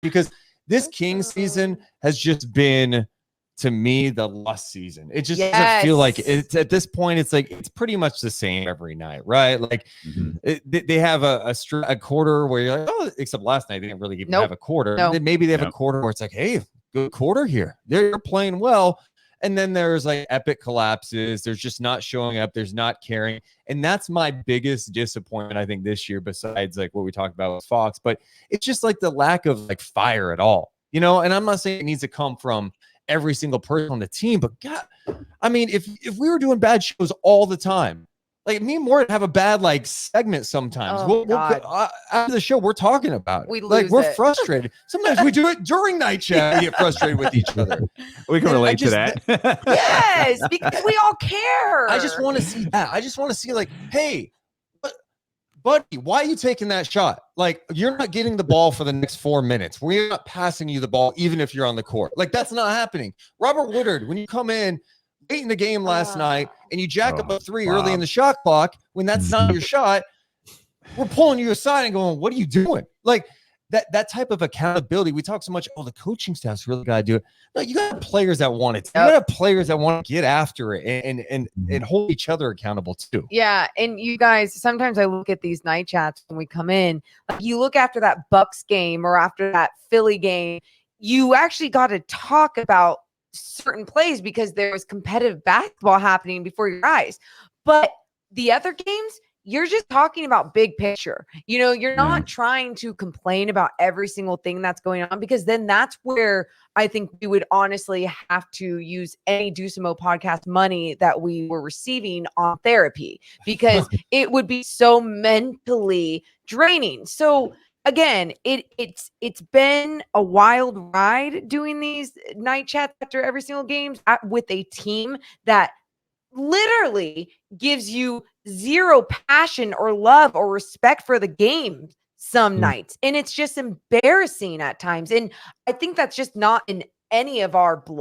because this King season has just been, to me, the lost season. It just doesn't feel like it's at this point. It's like it's pretty much the same every night, right? Like they have a quarter where you're like, oh, except last night they didn't really even have a quarter. Maybe they have a quarter where it's like, hey, good quarter here. They're playing well. And then there's like epic collapses. There's just not showing up. There's not caring. And that's my biggest disappointment, I think, this year, besides like what we talked about with Fox. But it's just like the lack of like fire at all, you know? And I'm not saying it needs to come from every single person on the team, but God, I mean, if we were doing bad shows all the time, like me and Morton have a bad like segment sometimes. We'll after the show, we're talking about it. We're frustrated. Sometimes we do it during night chat. We get frustrated with each other. We can relate to that. Yes, because we all care. I just want to see that. I just want to see like, hey, buddy, why are you taking that shot? Like, you're not getting the ball for the next 4 minutes. We're not passing you the ball, even if you're on the court. Like, that's not happening. Robert Woodard, when you come in late in the game last night and you jack up a three early in the shot clock, when that's not your shot, we're pulling you aside and going, what are you doing? Like, that type of accountability. We talk so much, the coaching staff's really got to do it. No, you got players that want it. You got players that want to get after it and hold each other accountable too. Yeah, and you guys, sometimes I look at these night chats when we come in. Like, you look after that Bucks game or after that Philly game, you actually got to talk about certain plays because there was competitive basketball happening before your eyes. But the other games, you're just talking about big picture. You know, you're not trying to complain about every single thing that's going on, because then that's where I think we would honestly have to use any Dusimo podcast money that we were receiving on therapy, because it would be so mentally draining. So again, it's been a wild ride doing these night chats after every single game with a team that literally gives you zero passion or love or respect for the game some nights. And it's just embarrassing at times. And I think that's just not in any of our blood.